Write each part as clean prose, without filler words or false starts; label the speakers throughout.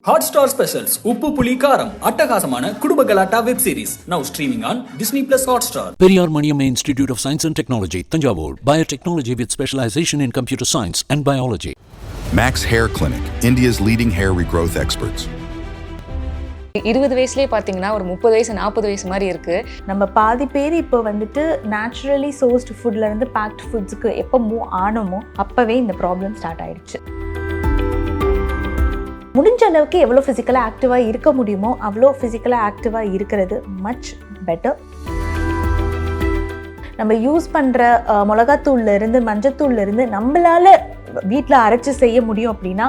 Speaker 1: Hotstar Specials உப்பு புளி காரம் அட்டகாசமான குடும்ப கலாட்டா web series now streaming on Disney Plus Hotstar.
Speaker 2: Periyar Maniamma Institute of Science and Technology, Tanjavur. Biotechnology with specialization in computer science and biology.
Speaker 3: Max Hair Clinic, India's leading hair regrowth experts.
Speaker 4: 20 வயசுலேயே பார்த்தீங்கன்னா ஒரு 30 வயசு 40 வயசு மாதிரி இருக்குது.
Speaker 5: நம்ம பாதி பேர் இப்போ வந்துட்டு நேச்சுரலி சோர்ஸ்டு ஃபுட்லேருந்து பேக்ட் ஃபுட்ஸுக்கு எப்போ மூவ் ஆனோமோ அப்போவே இந்த ப்ராப்ளம் ஸ்டார்ட் ஆயிடுச்சு. முடிஞ்ச அளவுக்கு எவ்வளோ ஃபிசிக்கலாக ஆக்டிவாக இருக்க முடியுமோ அவ்வளோ ஃபிசிக்கலாக ஆக்டிவாக இருக்கிறது மச் பெட்டர். நம்ம யூஸ் பண்ணுற மிளகாத்தூள்லேருந்து மஞ்சத்தூள்லேருந்து நம்மளால் வீட்டில் அரைச்சி செய்ய முடியும் அப்படின்னா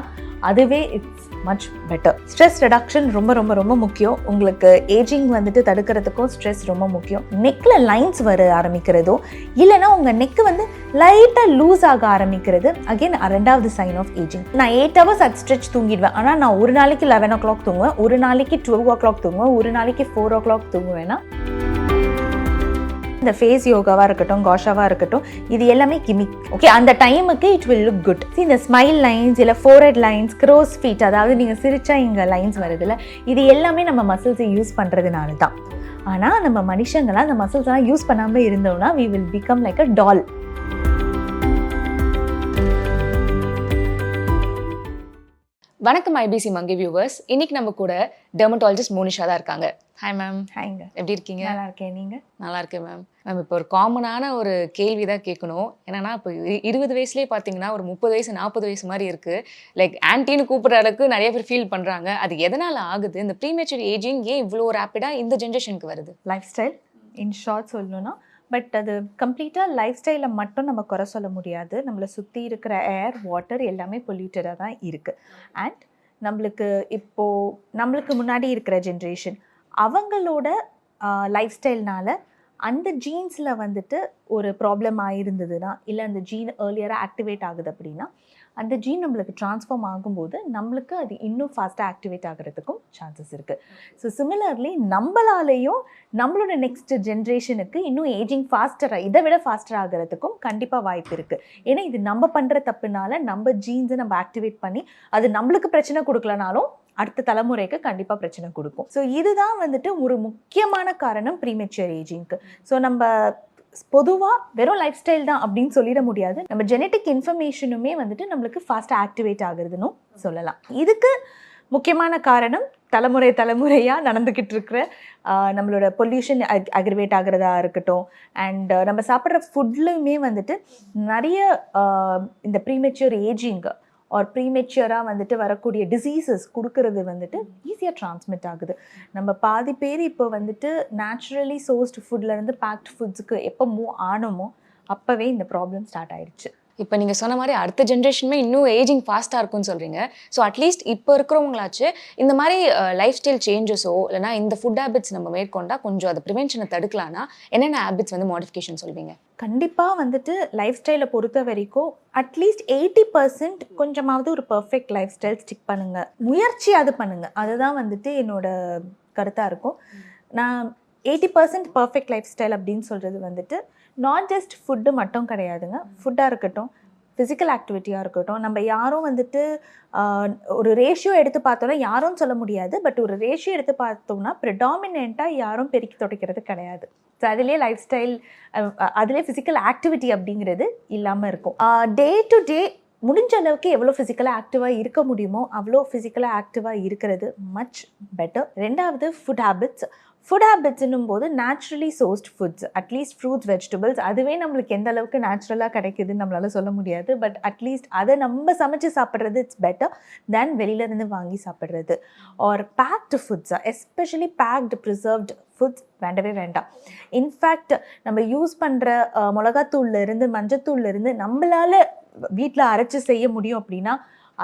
Speaker 5: அதுவே it's much better. Stress reduction ரொம்ப ரொம்ப ரொம்ப முக்கியம். உங்களுக்கு ஏஜிங் வந்துட்டு தடுக்கிறதுக்கும் ஸ்ட்ரெஸ் ரொம்ப முக்கியம். நெக்கில் லைன்ஸ் வர ஆரம்பிக்கிறதோ இல்லைனா உங்கள் நெக்கு வந்து லைட்டாக லூஸ் ஆக ஆரம்பிக்கிறது அகெயின் ரெண்டாவது சைன் ஆஃப் ஏஜிங். நான் 8 hours அட் ஸ்ட்ரெச் தூங்கிடுவேன். ஆனால் நான் ஒரு நாளைக்கு 11 o'clock தூங்குவேன், ஒரு நாளைக்கு 12 o'clock தூங்குவேன், ஒரு நாளைக்கு 4 o'clock தூங்குவேன்னா இந்த ஃபேஸ் யோகாவாக இருக்கட்டும் கோஷாவாக இருக்கட்டும் இது எல்லாமே கிமிக். ஓகே, அந்த டைமுக்கு இட் வில் லுக் குட். இந்த ஸ்மைல் லைன்ஸ் இல்லை ஃபோர்ஹெட் லைன்ஸ், க்ரோஸ் ஃபீட், அதாவது நீங்கள் சிரிச்சா இங்கே லைன்ஸ் வருதுல்ல, இது எல்லாமே நம்ம மசில்ஸை யூஸ் பண்ணுறதுனால தான். ஆனால் நம்ம மனுஷங்களாம் அந்த மசில்ஸ்லாம் யூஸ் பண்ணாமல் இருந்தோம்னா we will become like a doll.
Speaker 4: வணக்கம் ஐபிசி மங்கி வியூவர்ஸ். இன்னைக்கு நம்ம கூட டெர்மட்டாலஜிஸ்ட் மோனிஷா தான் இருக்காங்க. Hi ma'am.
Speaker 5: ஹாய்ங்க.
Speaker 4: எப்படி இருக்கீங்க?
Speaker 5: நல்லா இருக்கேன். நீங்கள்?
Speaker 4: நல்லா இருக்கேன் மேம். மேம் இப்போ ஒரு காமனான ஒரு கேள்வி தான் கேட்கணும். என்னன்னா இப்போ 20 வயசுலேயே பார்த்தீங்கன்னா ஒரு 30 வயசு 40 வயசு மாதிரி இருக்குது. லைக் ஆன்டின்னு கூப்பிட்ற அளவுக்கு நிறைய பேர் ஃபீல் பண்ணுறாங்க. அது எதனால் ஆகுது? இந்த ப்ரீமெச்சூர் ஏஜிங் ஏன் இவ்வளோ ரேப்பிடாக இந்த ஜென்ரேஷனுக்கு வருது?
Speaker 5: லைஃப் ஸ்டைல் இன் ஷார்ட் சொல்லணும்னா, பட் அது கம்ப்ளீட்டாக லைஃப் ஸ்டைலை மட்டும் நம்ம குறை சொல்ல முடியாது. நம்மளை சுற்றி இருக்கிற ஏர் வாட்டர் எல்லாமே பொல்யூட்டடாக தான் இருக்குது. அண்ட் நம்மளுக்கு முன்னாடி இருக்கிற ஜென்ரேஷன் அவங்களோட லைஃப் ஸ்டைல்னால அந்த ஜீன்ஸில் வந்துட்டு ஒரு ப்ராப்ளம் ஆகிருந்ததுன்னா இல்லை அந்த ஜீன் ஏர்லியராக ஆக்டிவேட் ஆகுது அப்படின்னா அந்த ஜீன் நம்மளுக்கு ட்ரான்ஸ்ஃபார்ம் ஆகும்போது நம்மளுக்கு அது இன்னும் ஃபாஸ்ட்டாக ஆக்டிவேட் ஆகிறதுக்கும் சான்சஸ் இருக்குது. ஸோ சிமிலர்லி நம்மளாலேயும் நம்மளோட நெக்ஸ்ட் ஜென்ரேஷனுக்கு இன்னும் ஏஜிங் ஃபாஸ்டராக இதை விட ஃபாஸ்டர் ஆகிறதுக்கும் கண்டிப்பாக வாய்ப்பு இருக்குது. ஏன்னா இது நம்ம பண்ணுற தப்புனால நம்ம ஜீன்ஸை நம்ம ஆக்டிவேட் பண்ணி அது நம்மளுக்கு பிரச்சனை கொடுக்கலனாலும் அடுத்த தலைமுறைக்கு கண்டிப்பாக பிரச்சனை கொடுக்கும். ஸோ இதுதான் வந்துட்டு ஒரு முக்கியமான காரணம் ப்ரீமெச்சூர் ஏஜிங்க்கு. ஸோ நம்ம பொதுவாக வெறும் லைஃப் ஸ்டைல் தான் அப்படின்னு சொல்லிட முடியாது. நம்ம ஜெனட்டிக் இன்ஃபர்மேஷனுமே வந்துட்டு நம்மளுக்கு ஃபாஸ்ட்டாக ஆக்டிவேட் ஆகுறதுன்னு சொல்லலாம். இதுக்கு முக்கியமான காரணம் தலைமுறையாக நடந்துக்கிட்டு இருக்கிற நம்மளோட பொல்யூஷன் அக்ரிவேட் ஆகிறதா இருக்கட்டும். அண்ட் நம்ம சாப்பிட்ற ஃபுட்லையுமே வந்துட்டு நிறைய இந்த ப்ரீமெச்சூர் ஏஜிங் ஆர் ப்ரீமெச்சூராக வந்துட்டு வரக்கூடிய டிசீசஸ் கொடுக்கறது வந்துட்டு ஈஸியாக ட்ரான்ஸ்மிட் ஆகுது. நம்ம பாதி பேர் இப்போ வந்துட்டு நேச்சுரலி சோர்ஸ்டு ஃபுட்லேருந்து பேக்ட் ஃபுட்ஸுக்கு எப்போ மூவ் ஆனோமோ அப்போவே இந்த ப்ராப்ளம் ஸ்டார்ட் ஆயிடுச்சு.
Speaker 4: இப்போ நீங்கள் சொன்ன மாதிரி அடுத்த ஜென்ரேஷனுமே இன்னும் ஏஜிங் ஃபாஸ்ட்டாக இருக்கும்னு சொல்கிறீங்க. ஸோ அட்லீஸ்ட் இப்போ இருக்கிறவங்களாச்சு இந்த மாதிரி லைஃப் ஸ்டைல் சேஞ்சஸோ இல்லைனா இந்த ஃபுட் ஹேபிட்ஸ் நம்ம மேற்கொண்டா கொஞ்சம் அது ப்ரிவென்ஷனை தடுக்கலாம்னா என்னென்ன ஹேபிட்ஸ் வந்து மாடிஃபிகேஷன் சொல்வீங்க?
Speaker 5: கண்டிப்பாக வந்துட்டு லைஃப் ஸ்டைலை பொறுத்த வரைக்கும் அட்லீஸ்ட் 80% கொஞ்சமாவது ஒரு பர்ஃபெக்ட் லைஃப் ஸ்டைல் ஸ்டிக் பண்ணுங்கள், முயற்சி அது பண்ணுங்கள். அதுதான் வந்துட்டு என்னோட கருத்தாக இருக்கும். நான் 80% பர்ஃபெக்ட் லைஃப் ஸ்டைல் அப்படின்னு சொல்கிறது வந்துட்டு நாட் ஜஸ்ட் ஃபுட்டு மட்டும் கிடையாதுங்க. ஃபுட்டாக இருக்கட்டும், ஃபிசிக்கல் ஆக்டிவிட்டியாக இருக்கட்டும். நம்ம யாரும் வந்துட்டு ஒரு ரேஷியோ எடுத்து பார்த்தோன்னா யாரும் சொல்ல முடியாது. பட் ஒரு ரேஷியோ எடுத்து பார்த்தோம்னா ப்ரிடாமினெண்ட்டாக யாரும் பெருக்கி துடைக்கிறது கிடையாது. ஸோ அதிலே லைஃப் ஸ்டைல், அதிலே ஃபிசிக்கல் ஆக்டிவிட்டி அப்படிங்கிறது இல்லாமல் இருக்கும். டே டு டே முடிஞ்ச அளவுக்கு எவ்வளோ ஃபிசிக்கலாக ஆக்டிவாக இருக்க முடியுமோ அவ்வளோ ஃபிசிக்கலாக ஆக்டிவாக இருக்கிறது மச் பெட்டர். ரெண்டாவது ஃபுட் ஹேபிட்ஸ். ஃபுட் ஹேபிட்ஸ்னும் போது naturally sourced foods, at least fruits vegetables, அதுவே நம்மளுக்கு எந்த அளவுக்கு நேச்சுரலாக கிடைக்குதுன்னு நம்மளால் சொல்ல முடியாது. பட் அட்லீஸ்ட் அதை நம்ம சமைச்சு சாப்பிட்றது இட்ஸ் பெட்டர் தென் வெளியிலேருந்து வாங்கி சாப்பிட்றது. ஆர் பேக்டு ஃபுட்ஸாக, எஸ்பெஷலி பேக்டு ப்ரிசர்வ்டு ஃபுட்ஸ் வேண்டவே வேண்டாம். இன்ஃபேக்ட் நம்ம யூஸ் பண்ணுற மிளகாத்தூள்லேருந்து மஞ்சத்தூள்லேருந்து நம்மளால் வீட்டில் அரைச்சி செய்ய முடியும் அப்படின்னா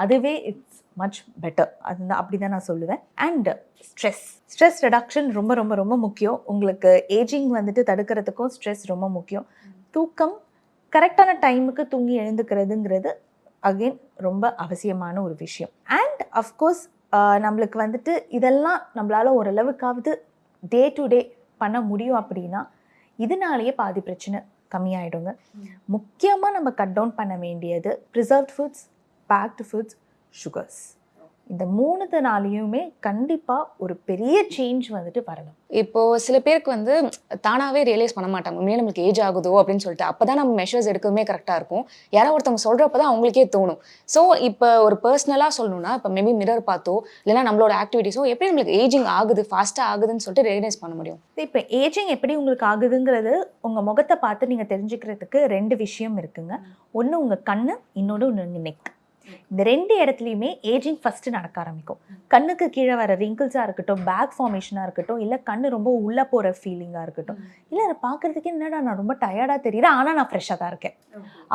Speaker 5: அதுவே இட்ஸ் மச் பெட்டர். அதுதான் அப்படி தான் நான் சொல்லுவேன். அண்ட் ஸ்ட்ரெஸ் ரிடக்ஷன் ரொம்ப ரொம்ப ரொம்ப முக்கியம். உங்களுக்கு ஏஜிங் வந்துட்டு தடுக்கிறதுக்கும் ஸ்ட்ரெஸ் ரொம்ப முக்கியம். தூக்கம், கரெக்டான டைமுக்கு தூங்கி எழுந்துக்கிறதுங்கிறது அகெயின் ரொம்ப அவசியமான ஒரு விஷயம். அண்ட் அஃப்கோர்ஸ் நம்மளுக்கு வந்துட்டு இதெல்லாம் நம்மளால் ஓரளவுக்காவது டே டு டே பண்ண முடியும் அப்படின்னா இதனாலேயே பாதி பிரச்சனை கம்மியாயிடுங்க. முக்கியமாக நம்ம கட் டவுன் பண்ண வேண்டியது preserved foods, baked foods, sugars. இந்த 3 கண்டிப்பாக ஒரு பெரிய சேஞ்ச் வந்துட்டு வரணும்.
Speaker 4: இப்போ சில பேருக்கு வந்து தானாகவே ரியலைஸ் பண்ண மாட்டாங்க, உண்மையிலே நம்மளுக்கு ஏஜ் ஆகுதோ அப்படின்னு சொல்லிட்டு. அப்போ தான் நம்ம மெஷர்ஸ் எடுக்கவே கரெக்டாக இருக்கும். யாரோ ஒருத்தவங்க சொல்கிறப்ப தான் அவங்களுக்கே தோணும். ஸோ இப்போ ஒரு பர்சனலாக சொல்லணும்னா, இப்போ மேபி மிரர் பார்த்தோ இல்லைனா நம்மளோட ஆக்டிவிட்டிஸோ எப்படி நம்மளுக்கு ஏஜிங் ஆகுது, ஃபாஸ்ட்டாக ஆகுதுன்னு சொல்லிட்டு ரியலைஸ் பண்ண முடியும்?
Speaker 5: இப்போ ஏஜிங் எப்படி உங்களுக்கு ஆகுதுங்கிறது உங்கள் முகத்தை பார்த்து நீங்கள் தெரிஞ்சுக்கிறதுக்கு 2 விஷயம் இருக்குங்க. ஒன்று உங்கள் கண், இன்னொன்று உங்கள் நெக். இந்த 2 இடத்துலையுமே ஏஜிங் ஃபஸ்ட்டு நடக்க ஆரம்பிக்கும். கண்ணுக்கு கீழே வர ரிங்கிள்ஸாக இருக்கட்டும், பேக் ஃபார்மேஷனாக இருக்கட்டும், இல்லை கண் ரொம்ப உள்ளே போகிற ஃபீலிங்காக இருக்கட்டும், இல்லை அதை பார்க்குறதுக்கு என்னடா நான் ரொம்ப டயர்டாக தெரியுறேன் ஆனால் நான் ஃப்ரெஷ்ஷாக தான் இருக்கேன்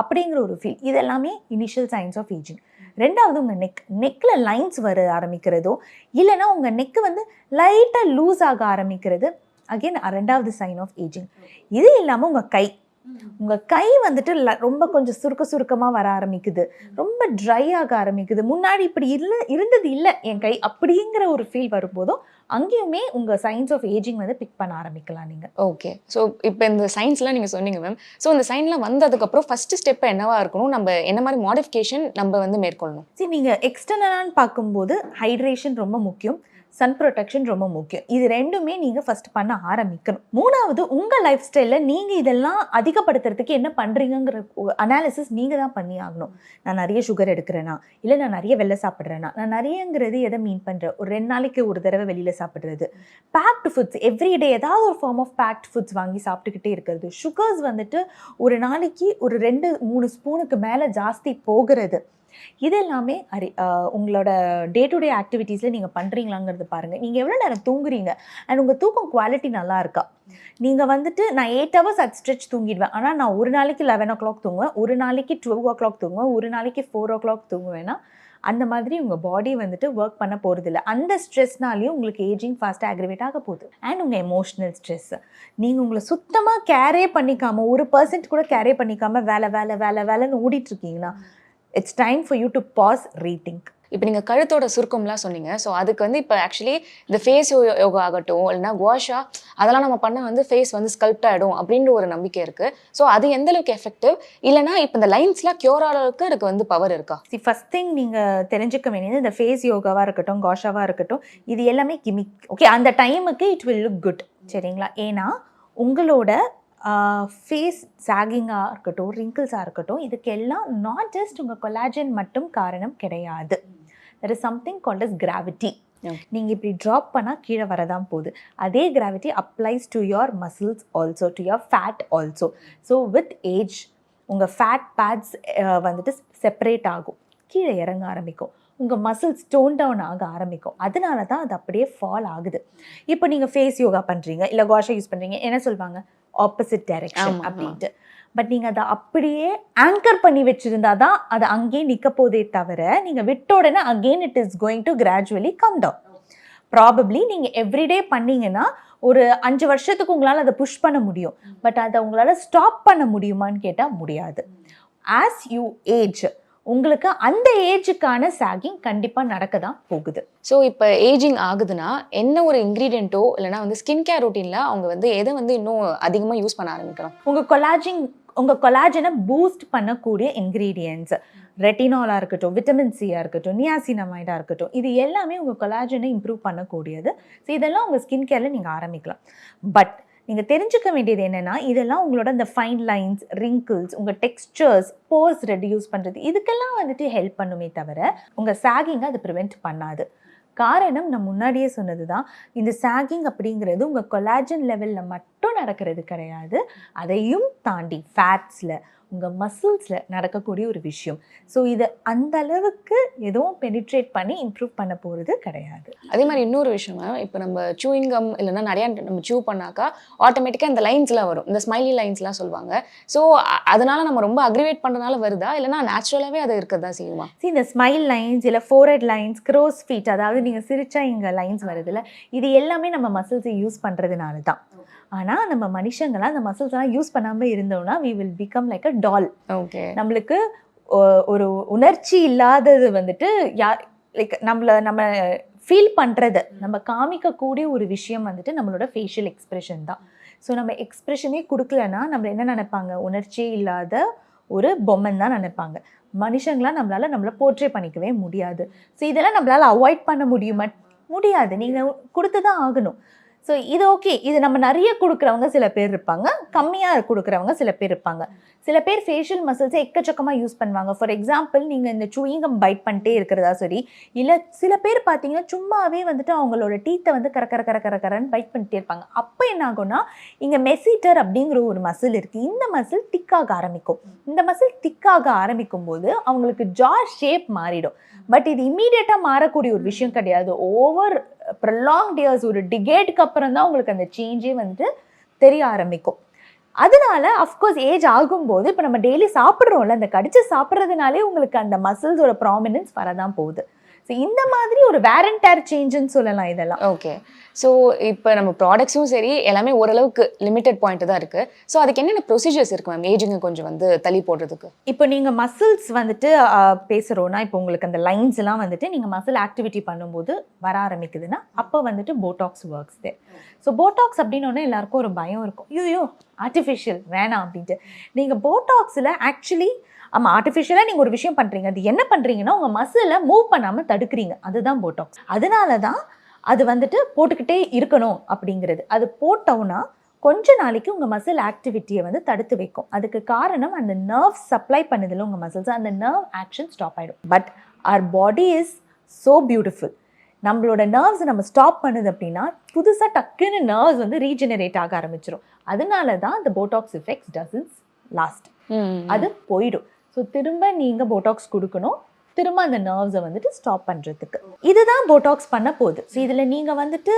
Speaker 5: அப்படிங்கிற ஒரு ஃபீல், இதெல்லாமே இனிஷியல் சைன்ஸ் ஆஃப் ஏஜிங். 2வது உங்கள் நெக்கில் லைன்ஸ் வர ஆரம்பிக்கிறதோ இல்லைன்னா உங்கள் நெக்கு வந்து லைட்டாக லூஸ் ஆக ஆரம்பிக்கிறது, அகெயின் 2வது சைன் ஆஃப் ஏஜிங். இது இல்லாமல் உங்கள் கை வந்துட்டு ரொம்ப கொஞ்சம் சுருக்கமாக வர ஆரம்பிக்குது, ரொம்ப ட்ரை ஆக ஆரம்பிக்குது, முன்னாடி இப்படி இருந்தது இல்லை என் கை அப்படிங்கிற ஒரு ஃபீல் வரும்போதும் அங்கேயுமே உங்கள் சைன்ஸ் ஆஃப் ஏஜிங் வந்து பிக் பண்ண ஆரம்பிக்கலாம் நீங்கள்.
Speaker 4: ஓகே. ஸோ இப்போ இந்த சைன்ஸ்லாம் நீங்கள் சொன்னீங்க மேம். ஸோ இந்த சைன்லாம் வந்ததுக்கப்புறம் ஃபஸ்ட்டு ஸ்டெப் என்னவா இருக்கணும், நம்ம என்ன மாதிரி மாடிஃபிகேஷன் நம்ம வந்து மேற்கொள்ளணும்?
Speaker 5: சரி, நீங்கள் எக்ஸ்டர்னலான்னு பார்க்கும்போது ஹைட்ரேஷன் ரொம்ப முக்கியம், சன் ப்ரொடெக்ஷன் ரொம்ப முக்கியம். இது 2மே நீங்கள் ஃபஸ்ட் பண்ண ஆரம்பிக்கணும். 3வது உங்கள் லைஃப் ஸ்டைலில் நீங்கள் இதெல்லாம் அதிகப்படுத்துறதுக்கு என்ன பண்ணுறீங்கிற அனாலிசிஸ் நீங்கள் தான் பண்ணி ஆகணும். நான் நிறைய சுகர் எடுக்கிறேன்னா, இல்லை நான் நிறைய வெளில சாப்பிட்றேன்னா, நான் நிறையங்கிறது எதை மீன் பண்ணுறேன், ஒரு 2 நாளைக்கு ஒரு தடவை வெளியில் சாப்பிட்றது, பேக்டு ஃபுட்ஸ் எவ்ரிடே ஏதாவது ஒரு ஃபார்ம் ஆஃப் பேக்ட் ஃபுட்ஸ் வாங்கி சாப்பிட்டுக்கிட்டே இருக்கிறது, சுகர்ஸ் வந்துட்டு ஒரு நாளைக்கு ஒரு 2-3 ஸ்பூனுக்கு மேலே ஜாஸ்தி போகிறது, இது எல்லாமே உங்களோட டே டு டே ஆக்டிவிட்டீஸில் நீங்கள் பண்ணுறீங்களாங்கிறது பாருங்கள். நீங்கள் எவ்வளோ நேரம் தூங்குறீங்க அண்ட் உங்கள் தூக்கம் குவாலிட்டி நல்லா இருக்கா? நீங்கள் வந்துட்டு நான் 8 hours அட் ஸ்ட்ரெச் தூங்கிடுவேன், ஆனால் நான் ஒரு நாளைக்கு 11 o'clock தூங்குவேன், ஒரு நாளைக்கு 12 o'clock தூங்குவேன், ஒரு நாளைக்கு 4 o'clock தூங்குவேன்னா அந்த மாதிரி உங்கள் பாடி வந்துட்டு ஒர்க் பண்ண போகிறதில்ல. அந்த ஸ்ட்ரெஸ்னாலேயும் உங்களுக்கு ஏஜிங் ஃபாஸ்ட்டாக அக்ரிவேட் ஆக போகுது. அண்ட் உங்கள் எமோஷ்னல் ஸ்ட்ரெஸ், நீங்கள் உங்களை சுத்தமாக கேரே பண்ணிக்காமல், 1% கூட கேரே பண்ணிக்காமல் வேலைன்னு ஓடிட்டுருக்கீங்கன்னா it's time for you to pause, rethink.
Speaker 4: இப்போ நீங்கள் கழுத்தோட சுருக்கம்லாம் சொன்னீங்க. ஸோ அதுக்கு வந்து இப்போ ஆக்சுவலி இந்த ஃபேஸ் யோகா ஆகட்டும் இல்லைனா குவாஷா அதெல்லாம் நம்ம பண்ண வந்து ஃபேஸ் வந்து ஸ்கல்ப்ட் ஆகிடும் அப்படின்ற ஒரு நம்பிக்கை இருக்குது. ஸோ அது எந்த அளவுக்கு எஃபெக்டிவ், இல்லைனா இப்போ இந்த லைன்ஸ்லாம் க்யூர் அளவுக்கு அதுக்கு வந்து பவர் இருக்கா?
Speaker 5: ஃபர்ஸ்ட் திங் நீங்கள் தெரிஞ்சுக்க வேண்டியது இந்த ஃபேஸ் யோகாவாக இருக்கட்டும், குவாஷாவாக இருக்கட்டும், இது எல்லாமே கிமிக். ஓகே, அந்த டைமுக்கு இட் வில் லுக் குட், சரிங்களா? ஏன்னா உங்களோட ஃபேஸ் சாகிங்காக இருக்கட்டும், ரிங்கிள்ஸாக இருக்கட்டும், இதுக்கெல்லாம் நாட் ஜஸ்ட் உங்கள் கொலாஜன் மட்டும் காரணம் கிடையாது. There is something called as gravity. நீங்கள் இப்படி ட்ராப் பண்ணால் கீழே வரதான் போகுது. அதே gravity applies to your muscles also, to your fat also. So with age உங்கள் ஃபேட் பேட்ஸ் வந்துட்டு செப்பரேட் ஆகும், கீழே இறங்க ஆரம்பிக்கும், உங்கள் மசில்ஸ் டோன் டவுன் ஆக ஆரம்பிக்கும். அதனால தான் அது அப்படியே ஃபால் ஆகுது. இப்போ நீங்கள் ஃபேஸ் யோகா பண்ணுறீங்க இல்லை குவாஷா யூஸ் பண்ணுறீங்க, என்ன சொல்லுவாங்க, ஆப்போசிட் டைரக்ஷன் அப்படின்ட்டு. பட் நீங்கள் அதை அப்படியே ஆங்கர் பண்ணி வச்சுருந்தா தான் அது அங்கேயே நிற்க போதே தவிர, நீங்கள் விட்ட உடனே again it is going to gradually come down. Probably நீங்கள் எவ்ரிடே பண்ணீங்கன்னா ஒரு 5 வருஷத்துக்கு உங்களால் அதை புஷ் பண்ண முடியும். பட் அதை உங்களால் ஸ்டாப் பண்ண முடியுமான்னு கேட்டால் முடியாது. ஆஸ் யூ ஏஜ் உங்களுக்கு அந்த ஏஜுக்கான சாகிங் கண்டிப்பாக நடக்க தான் போகுது.
Speaker 4: ஸோ இப்போ ஏஜிங் ஆகுதுன்னா என்ன ஒரு இன்க்ரீடியண்ட்டோ இல்லைனா வந்து ஸ்கின் கேர் ரொட்டீனில் அவங்க வந்து எதை வந்து இன்னும் அதிகமாக யூஸ் பண்ண ஆரம்பிக்கலாம்?
Speaker 5: உங்கள் கொலாஜனை பூஸ்ட் பண்ணக்கூடிய இன்க்ரீடியன்ட்ஸ், ரெட்டினாலாக இருக்கட்டும், விட்டமின் சியாக இருக்கட்டும், நியாசினமைடாக இருக்கட்டும், இது எல்லாமே உங்கள் கொலாஜனை இம்ப்ரூவ் பண்ணக்கூடியது. ஸோ இதெல்லாம் உங்கள் ஸ்கின் கேரில் நீங்கள் ஆரம்பிக்கலாம். பட் நீங்கள் தெரிஞ்சுக்க வேண்டியது என்னென்னா, இதெல்லாம் உங்களோட இந்த ஃபைன் லைன்ஸ், ரிங்கிள்ஸ், உங்கள் டெக்ஸ்சர்ஸ், போர்ஸ் ரெடியூஸ் பண்ணுறது, இதுக்கெல்லாம் வந்துட்டு ஹெல்ப் பண்ணுமே தவிர உங்கள் சாகிங்கை அது ப்ரிவெண்ட் பண்ணாது. காரணம் நான் முன்னாடியே சொன்னது தான், இந்த சாகிங் அப்படிங்கிறது உங்கள் கொலாஜன் லெவலில் மட்டும் நடக்கிறது கிடையாது, அதையும் தாண்டி ஃபேட்ஸில், உங்கள் மசில்ஸில் நடக்கக்கூடிய ஒரு விஷயம். ஸோ இதை அந்த அளவுக்கு எதுவும் பெனிட்ரேட் பண்ணி இம்ப்ரூவ் பண்ண போகிறது கிடையாது.
Speaker 4: அதே மாதிரி இன்னொரு விஷயம், இப்போ நம்ம சூயிங்கம் இல்லைன்னா நிறையா நம்ம சூ பண்ணாக்கா ஆட்டோமேட்டிக்காக இந்த லைன்ஸ்லாம் வரும், இந்த ஸ்மைலி லைன்ஸ்லாம் சொல்லுவாங்க. ஸோ அதனால் நம்ம ரொம்ப அக்ரிவேட் பண்ணுறதுனால வருதா, இல்லைனா நேச்சுரலாகவே அது இருக்கிறதா செய்யுமா?
Speaker 5: இந்த ஸ்மைல் லைன்ஸ் இல்லை ஃபோர்ஹெட் லைன்ஸ், க்ரோஸ் ஃபீட், அதாவது நீங்கள் சிரிச்சா இங்கே லைன்ஸ் வருதுல்ல, இது எல்லாமே நம்ம மசில்ஸை யூஸ் பண்ணுறதுனால தான். ஆனால் நம்ம மனுஷங்களாம் அந்த மசில்ஸ்லாம் யூஸ் பண்ணாமல் இருந்தோம்னா we will become like a doll.
Speaker 4: Okay,
Speaker 5: நம்மளுக்கு ஒரு உணர்ச்சி இல்லாதது வந்துட்டு லைக் நம்ம ஃபீல் பண்ணுறது, நம்ம காமிக்கக்கூடிய ஒரு விஷயம் வந்துட்டு நம்மளோட ஃபேஷியல் எக்ஸ்ப்ரெஷன் தான். ஸோ நம்ம எக்ஸ்ப்ரெஷனே கொடுக்கலன்னா நம்ம என்ன நினைப்பாங்க, உணர்ச்சியே இல்லாத ஒரு பொம்மன் தான் நினைப்பாங்க. மனுஷங்களாம் நம்மளை போர்ட்ரே பண்ணிக்கவே முடியாது. ஸோ இதெல்லாம் நம்மளால் அவாய்ட் பண்ண முடியாது, நீங்கள் கொடுத்து தான் ஆகணும். ஸோ இது ஓகே, இது நம்ம நிறைய கொடுக்குறவங்க சில பேர் இருப்பாங்க, கம்மியாக கொடுக்குறவங்க சில பேர் இருப்பாங்க. சில பேர் ஃபேஷியல் மசில்ஸை எக்கச்சக்கமாக யூஸ் பண்ணுவாங்க. ஃபார் எக்ஸாம்பிள், நீங்கள் இந்த சூயிங்கம் பைட் பண்ணிட்டே இருக்கிறதா சரி, இல்லை சில பேர் பார்த்தீங்கன்னா சும்மாவே வந்துட்டு அவங்களோட டீத்தை வந்து கரன்னு பைட் பண்ணிட்டே இருப்பாங்க. அப்போ என்ன ஆகும்னா, இங்கே மெசிட்டர் அப்படிங்கிற ஒரு மசில் இருக்குது. இந்த மசில் திக்காக ஆரம்பிக்கும். இந்த மசில் திக்காக ஆரம்பிக்கும் போது அவங்களுக்கு ஜா ஷேப் மாறிடும். பட் இது இம்மீடியட்டாக மாறக்கூடிய ஒரு விஷயம் கிடையாது. ஓவர் ப்ரொலாங்ட் இயர்ஸ், ஒரு டிகேட்டுக்கு அப்புறம் தான் உங்களுக்கு அந்த சேஞ்சே வந்துட்டு தெரிய ஆரம்பிக்கும். அதனால அஃப்கோர்ஸ் ஏஜ் ஆகும்போது இப்போ நம்ம டெய்லி சாப்பிட்றோம்ல, அந்த கடிச்சு சாப்பிட்றதுனாலே உங்களுக்கு அந்த மசில்ஸோட ப்ராமினன்ஸ் வரதான் போகுது. ஸோ இந்த மாதிரி ஒரு வேர் அண்ட் டேர் சேஞ்சுன்னு சொல்லலாம் இதெல்லாம்.
Speaker 4: ஓகே, ஸோ இப்போ நம்ம ப்ராடக்ட்ஸும் சரி எல்லாமே ஓரளவுக்கு லிமிட்டட் பாயிண்ட் தான் இருக்குது. ஸோ அதுக்கு என்னென்ன ப்ரொசீஜர்ஸ் இருக்குது மேம் ஏஜிங்கை கொஞ்சம் வந்து தள்ளி போடுறதுக்கு?
Speaker 5: இப்போ நீங்கள் மசில்ஸ் வந்துட்டு பேசுகிறோன்னா, இப்போ உங்களுக்கு அந்த லைன்ஸ் எல்லாம் வந்துட்டு நீங்கள் மசில் ஆக்டிவிட்டி பண்ணும்போது வர ஆரம்பிக்குதுன்னா அப்போ வந்துட்டு போட்டாக்ஸ் ஒர்க்ஸ் தேர். ஸோ போட்டாக்ஸ் அப்படின்னோடனே எல்லாருக்கும் ஒரு பயம் இருக்கும், ஐயோ ஆர்டிஃபிஷியல் வேணாம் அப்படின்ட்டு. நீங்கள் போட்டாக்ஸில் ஆக்சுவலி ஆர்டிஃபிஷியலாக நீங்கள் ஒரு விஷயம் பண்ணுறீங்க, அது என்ன பண்ணுறீங்கன்னா உங்கள் மசிலை மூவ் பண்ணாமல் தடுக்கிறீங்க, அதுதான் போட்டாக்ஸ். அதனால தான் அது வந்துட்டு போட்டுக்கிட்டே இருக்கணும் அப்படிங்கிறது. அது போட்டோன்னா கொஞ்ச நாளைக்கு உங்கள் மசில் ஆக்டிவிட்டியை வந்து தடுத்து வைக்கும். அதுக்கு காரணம் அந்த நர்வ் சப்ளை பண்ணுதில்ல உங்கள் மசில்ஸ், அந்த நர்வ் ஆக்ஷன் ஸ்டாப் ஆகிடும். But our body is so beautiful. நம்மளோட நர்வ்ஸ் நம்ம ஸ்டாப் பண்ணுது அப்படின்னா புதுசாக டக்குன்னு நர்வ்ஸ் வந்து ரீஜெனரேட் ஆக ஆரம்பிச்சிடும். அதனால தான் இந்த போட்டாக்ஸ் எஃபெக்ட்ஸ் டசன்ஸ் லாஸ்ட், அது போயிடும். ஸோ திரும்ப நீங்கள் போட்டாக்ஸ் கொடுக்கணும், திரும்ப அந்த நர்வ்ஸை வந்துட்டு ஸ்டாப் பண்ணுறதுக்கு. இதுதான் போட்டாக்ஸ் பண்ண போகுது. ஸோ இதில் நீங்கள் வந்துட்டு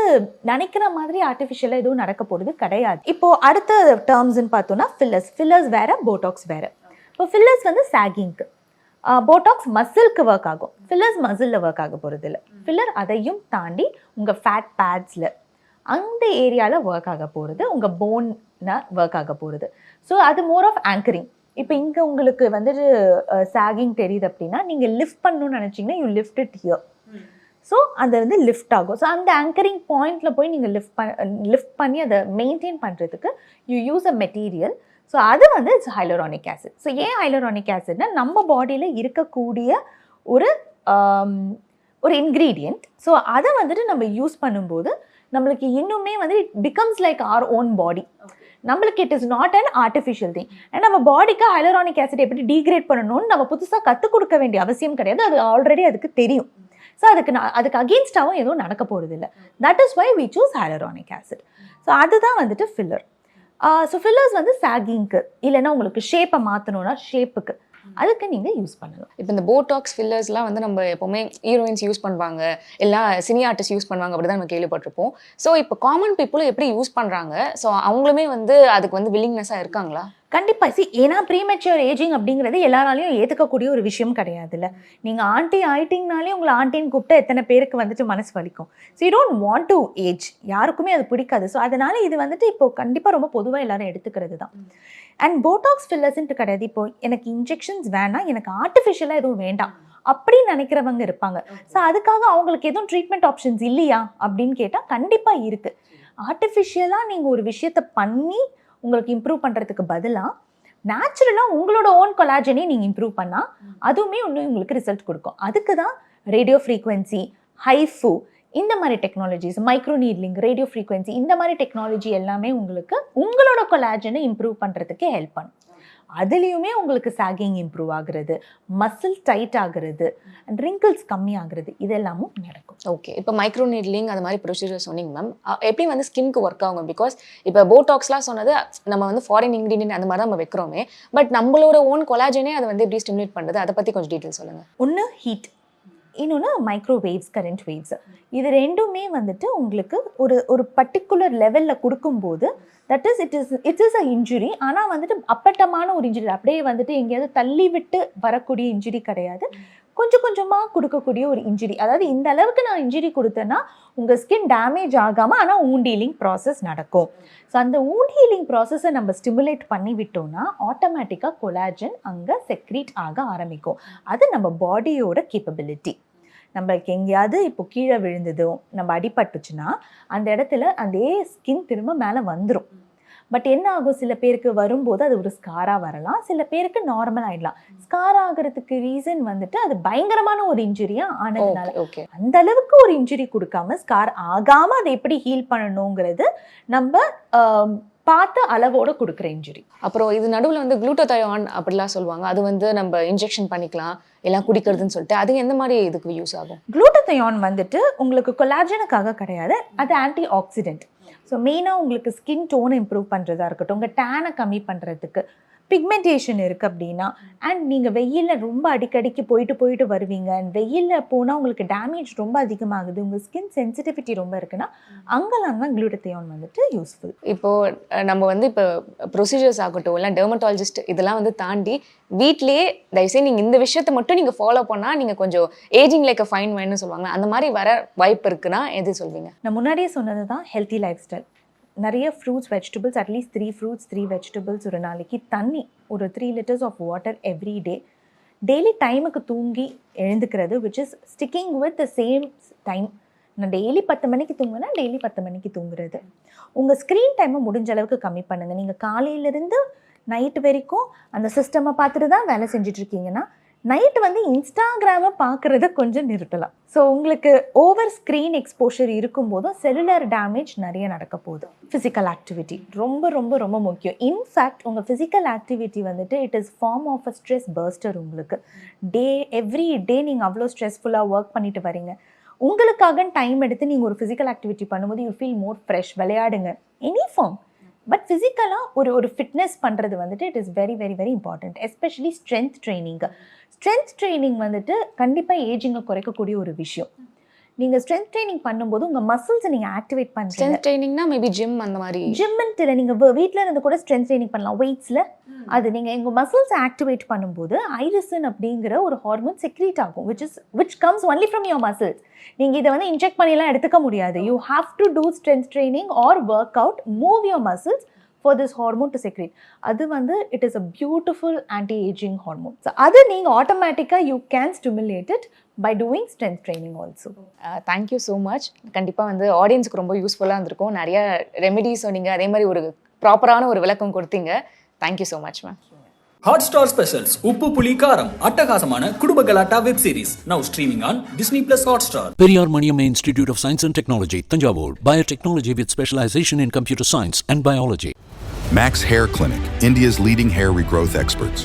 Speaker 5: நினைக்கிற மாதிரி ஆர்டிஃபிஷியலாக எதுவும் நடக்க போகிறது கிடையாது. இப்போது அடுத்த டேர்ம்ஸ்ன்னு பார்த்தோன்னா ஃபில்லர்ஸ் வேறு, போட்டாக்ஸ் வேறு. இப்போ ஃபில்லர்ஸ் வந்து சாகிங்க்கு, போட்டாக்ஸ் மசில்க்கு ஒர்க் ஆகும், ஃபில்லர்ஸ் மசிலில் ஒர்க் ஆக போகிறது இல்லை. ஃபில்லர் அதையும் தாண்டி உங்கள் ஃபேட் பேட்ஸில் அந்த ஏரியாவில் ஒர்க் ஆக போகிறது, உங்கள் போனில் ஒர்க் ஆக போகிறது. ஸோ அது மோர் ஆஃப் ஆங்கரிங். இப்போ இங்கே உங்களுக்கு வந்துட்டு சாகிங் தெரியுது அப்படின்னா நீங்கள் லிஃப்ட் பண்ணணும்னு நினச்சிங்கன்னா you lift it here. So அது வந்து லிஃப்ட் ஆகும். ஸோ அந்த ஆங்கரிங் பாயிண்டில் போய் நீங்கள் லிஃப்ட் பண்ணி அதை மெயின்டைன் பண்ணுறதுக்கு you use a material. So அது வந்து இட்ஸ் ஹைலூரானிக் ஆசிட். ஸோ ஏன் ஹைலூரானிக் ஆசிட்னா நம்ம பாடியில் இருக்கக்கூடிய ஒரு இன்க்ரீடியண்ட். ஸோ அதை வந்துட்டு நம்ம யூஸ் பண்ணும்போது நம்மளுக்கு இன்னுமே வந்து it becomes like our own body. நம்மளுக்கு it is not an artificial thing. And நம்ம பாடிக்கு ஹைலூரானிக் ஆசிட் எப்படி டீக்ரேட் பண்ணணும்னு நம்ம புதுசாக கற்றுக் கொடுக்க வேண்டிய அவசியம் கிடையாது, அது ஆல்ரெடி அதுக்கு தெரியும். ஸோ அதுக்கு அகெயின்ஸ்டாகவும் எதுவும் நடக்க போகிறது இல்லை. That is why we choose hyaluronic acid. So அதுதான் வந்துட்டு ஃபில்லர். ஸோ ஃபில்லர்ஸ் வந்து சாகிங்க்கு, இல்லைன்னா உங்களுக்கு ஷேப்பை மாற்றணும்னா ஷேப்புக்கு, அதுக்கு நீங்கள் யூஸ் பண்ணணும்.
Speaker 4: இப்போ இந்த போட்டாக்ஸ் ஃபில்லர்ஸ்லாம் வந்து நம்ம எப்போவுமே ஹீரோயின்ஸ் யூஸ் பண்ணுவாங்க, இல்லை சினி ஆர்டிஸ்ட் யூஸ் பண்ணுவாங்க, அப்படி தான் நம்ம கேள்விப்பட்டிருப்போம். ஸோ இப்போ காமன் பீப்புளும் எப்படி யூஸ் பண்ணுறாங்க? ஸோ அவங்களுமே வந்து அதுக்கு வந்து வில்லிங்னஸாக இருக்காங்களா?
Speaker 5: கண்டிப்பாக. ஏன்னா ப்ரீமெச்சூர் ஏஜிங் அப்படிங்கிறது எல்லாராலையும் ஏற்றுக்கக்கூடிய ஒரு விஷயம் கிடையாதுல்ல. நீங்கள் ஆண்டி ஆயிட்டிங்கனாலே உங்களை ஆண்டின்னு கூப்பிட்டு எத்தனை பேருக்கு வந்துட்டு மனசு வலிக்கும். So you don't want to age, யாருக்குமே அது பிடிக்காது. ஸோ அதனால் இது வந்துட்டு இப்போ கண்டிப்பாக ரொம்ப பொதுவாக எல்லாரும் எடுத்துக்கிறது தான். அண்ட் போட்டாக்ஸ் ஃபில்லர்ஸ்ன்ட்டு கிடையாது. இப்போ எனக்கு இன்ஜெக்ஷன்ஸ் வேணாம், எனக்கு ஆர்டிஃபிஷியலாக எதுவும் வேண்டாம் அப்படின்னு நினைக்கிறவங்க இருப்பாங்க. ஸோ அதுக்காக அவங்களுக்கு எதுவும் ட்ரீட்மெண்ட் ஆப்ஷன்ஸ் இல்லையா அப்படின்னு கேட்டால் கண்டிப்பாக இருக்குது. ஆர்டிஃபிஷியலாக நீங்கள் ஒரு விஷயத்தை பண்ணி உங்களுக்கு இம்ப்ரூவ் பண்ணுறதுக்கு பதிலாக நேச்சுரலாக உங்களோட ஓன் கொலாஜனே நீங்கள் இம்ப்ரூவ் பண்ணால் அதுவுமே இன்னும் உங்களுக்கு ரிசல்ட் கொடுக்கும். அதுக்கு தான் ரேடியோ ஃப்ரீக்வன்சி, ஹைஃபு, இந்த மாதிரி technologies, micro needling, radio frequency, இந்த மாதிரி டெக்னாலஜி எல்லாமே உங்களுக்கு உங்களோட கொலாஜனை இம்ப்ரூவ் பண்ணுறதுக்கு ஹெல்ப் பண்ணும். அதுலேயுமே உங்களுக்கு சாகிங் இம்ப்ரூவ் ஆகுறது, மசில் டைட் ஆகுறது, அண்ட் ரிங்கிள்ஸ் கம்மி ஆகுறது, இதெல்லாமும் நடக்கும்.
Speaker 4: ஓகே, இப்போ மைக்ரோ நீட்லிங் அது மாதிரி ப்ரொசீஜர் சொன்னீங்க மேம், எப்படி வந்து ஸ்கின்க்கு ஒர்க் ஆகும்? பிகாஸ் இப்போ போட்டாக்ஸ்லாம் சொன்னது நம்ம வந்து ஃபாரின் இன்க்ரீடியன்ட் அந்த மாதிரி தான் நம்ம வைக்கிறோமே, பட் நம்மளோட ஓன் கொலாஜனே அதை வந்து எப்படி ஸ்டிமுலேட் பண்ணுறது, அதை பற்றி கொஞ்சம் டீட்டெயில் சொல்லுங்கள்.
Speaker 5: ஒன்று ஹீட், இன்னொன்று மைக்ரோவேவ்ஸ், கரண்ட் வேவ்ஸ். இது ரெண்டுமே வந்துட்டு உங்களுக்கு ஒரு பர்டிகுலர் லெவலில் கொடுக்கும்போது that is it is a injury. ஆனால் வந்துட்டு அப்பட்டமான ஒரு இன்ஜுரி, அப்படியே வந்துட்டு எங்கேயாவது தள்ளி விட்டு வரக்கூடிய இன்ஜுரி கிடையாது, கொஞ்சம் கொஞ்சமாக கொடுக்கக்கூடிய ஒரு இன்ஜுரி. அதாவது இந்த அளவுக்கு நான் இன்ஜுரி கொடுத்தேன்னா உங்கள் ஸ்கின் டேமேஜ் ஆகாமல் ஆனால் wound healing ப்ராசஸ் நடக்கும். ஸோ அந்த wound healing ப்ராசஸை நம்ம ஸ்டிமுலேட் பண்ணி விட்டோம்னா ஆட்டோமேட்டிக்காக கொலாஜன் அங்கே செக்ரீட் ஆக ஆரம்பிக்கும். அது நம்ம பாடியோட கேப்பபிலிட்டி. நம்மளுக்கு எங்கேயாவது இப்போ கீழே விழுந்ததும் நம்ம அடிபட்டுச்சுன்னா அந்த இடத்துல அந்த ஸ்கின் திரும்ப மேலே வந்துடும். பட் என்ன ஆகும், சில பேருக்கு வரும்போது அது ஒரு ஸ்காராக வரலாம், சில பேருக்கு நார்மல் ஆகிடலாம். ஸ்கார் ஆகிறதுக்கு ரீசன் வந்துட்டு அது பயங்கரமான ஒரு இன்ஜுரியாக ஆனதுனால.
Speaker 4: ஓகே.
Speaker 5: அந்த அளவுக்கு ஒரு இன்ஜுரி கொடுக்காம ஸ்கார் ஆகாமல் அதை எப்படி ஹீல் பண்ணணுங்கிறது நம்ம பார்த்து அளவோட கொடுக்குற இன்ஜுரி.
Speaker 4: அப்புறம் இது நடுவில் வந்து குளூட்டோதயான் அப்படிலாம் சொல்லுவாங்க, அது வந்து நம்ம இன்ஜெக்ஷன் பண்ணிக்கலாம் எல்லாம் குடிக்கிறதுன்னு சொல்லிட்டு, அது எந்த மாதிரி இதுக்கு யூஸ் ஆகும்?
Speaker 5: குளூட்டோதயான் வந்துட்டு உங்களுக்கு கொலாஜனுக்காக கிடையாது, அது ஆன்டி ஆக்சிடென்ட். ஸோ மெயினாக உங்களுக்கு ஸ்கின் டோனை இம்ப்ரூவ் பண்ணுறதா இருக்கட்டும், உங்கள் டேனை கம்மி பண்ணுறதுக்கு, பிக்மெண்டேஷன் இருக்குது அப்படின்னா, அண்ட் நீங்கள் வெயிலில் ரொம்ப அடிக்கடிக்கு போயிட்டு வருவீங்க, அண்ட் வெயிலில் போனால் உங்களுக்கு டேமேஜ் ரொம்ப அதிகமாகுது, உங்கள் ஸ்கின் சென்சிட்டிவிட்டி ரொம்ப இருக்குன்னா அங்கெல்லாம் தான் குளூட்டோதயான் வந்துட்டு யூஸ்ஃபுல்.
Speaker 4: இப்போது நம்ம வந்து இப்போ ப்ரொசீஜர்ஸ் ஆகட்டும் இல்லை டெர்மட்டாலஜிஸ்ட் இதெல்லாம் வந்து தாண்டி வீட்லேயே தயவுசெய்து நீங்கள் இந்த விஷயத்தை மட்டும் நீங்கள் ஃபாலோ பண்ணால் நீங்கள் கொஞ்சம் ஏஜிங் லைக் அ ஃபைன் வைன்னு சொல்லுவாங்க, அந்த மாதிரி வர வாய்ப்பு இருக்குன்னா எது சொல்வீங்க?
Speaker 5: நான் முன்னாடியே சொன்னது தான் ஹெல்த்தி லைஃப் ஸ்டைல். நிறைய fruits, vegetables, at least 3 fruits 3 vegetables ஒரு நாளைக்கு, தண்ணி ஒரு 3 liters of water every day, daily டைமுக்கு தூங்கி எழுந்துக்கிறது, which is sticking with the same time. நான் டெய்லி 10 மணிக்கு தூங்குவேன்னா டெய்லி 10 மணிக்கு தூங்குறது. உங்கள் ஸ்க்ரீன் டைமை முடிஞ்ச அளவுக்கு கம்மி பண்ணுங்கள். நீங்கள் காலையிலேருந்து நைட்டு வரைக்கும் அந்த சிஸ்டமை பார்த்துட்டு தான் வேலை செஞ்சிட்ருக்கீங்கன்னா நைட்டு வந்து இன்ஸ்டாகிராமை பார்க்குறத கொஞ்சம் நிறுத்தலாம். ஸோ உங்களுக்கு ஓவர் ஸ்க்ரீன் எக்ஸ்போஷர் இருக்கும்போதும் செல்லுலர் டேமேஜ் நிறைய நடக்க போகுது. ஃபிசிக்கல் ஆக்டிவிட்டி ரொம்ப ரொம்ப ரொம்ப முக்கியம். இன்ஃபேக்ட் உங்கள் ஃபிசிக்கல் ஆக்டிவிட்டி வந்துட்டு it is form of a stress burster. உங்களுக்கு எவ்ரி டே நீங்கள் அவ்வளோ ஸ்ட்ரெஸ்ஃபுல்லாக ஒர்க் பண்ணிட்டு வரீங்க, உங்களுக்காக டைம் எடுத்து நீங்கள் ஒரு ஃபிசிக்கல் ஆக்டிவிட்டி பண்ணும்போது யூ ஃபீல் மோர் ஃப்ரெஷ். விளையாடுங்க, எனி ஃபார்ம். பட் ஃபிசிக்கலாக ஒரு ஃபிட்னஸ் பண்ணுறது வந்துட்டு it is very very very important. Especially strength training. Strength training வந்துட்டு கண்டிப்பாக ஏஜிங்கை குறைக்கக்கூடிய ஒரு விஷயம். நீங்கள் ஸ்ட்ரென்த் ட்ரைனிங் பண்ணும்போது உங்கள் மசில்ஸை நீங்கள் ஆக்டிவேட் பண்ணுறீங்க.
Speaker 4: ஸ்ட்ரென்த் ட்ரைனிங்னா மேபி ஜிம் அந்த மாதிரி.
Speaker 5: ஜிம்மென்ட்டு இல்லை, நீங்கள் வீட்டில் இருந்து கூட ஸ்ட்ரென்த் ட்ரைனிங் பண்ணலாம் வெயிட்ஸில். அது நீங்கள் எங்கள் மசில்ஸை ஆக்டிவேட் பண்ணும்போது ஐரிசின் அப்படிங்கிற ஒரு ஹார்மோன் செக்ரீட் ஆகும், which comes only from your muscles. நீங்கள் இதை வந்து இன்ஜெக்ட் பண்ணிலாம் எடுத்துக்க முடியாது. You have to do strength training or work out, move your muscles for this hormone to secrete. அது வந்து it is a beautiful anti-aging hormone. So அது நீங்கள் ஆட்டோமேட்டிக்காக you can stimulate it by doing strength training also.
Speaker 4: Thank you so much. கண்டிப்பாக வந்து ஆடியன்ஸுக்கு ரொம்ப யூஸ்ஃபுல்லாக இருந்திருக்கும். நிறைய ரெமெடிஸ் சொன்னீங்க, அதே மாதிரி ஒரு ப்ராப்பரான ஒரு விளக்கம் கொடுத்தீங்க. Thank you so much ma'am.
Speaker 1: Hotstar specials உப்பு புளி காரம் அட்டகாசமான குடும்ப கலாட்டா web series now streaming on Disney+ Hotstar.
Speaker 2: Periyar Maniamma Institute of Science and Technology, Tanjavur. Biotechnology with specialization in computer science and biology.
Speaker 3: Max Hair Clinic, India's leading hair regrowth experts.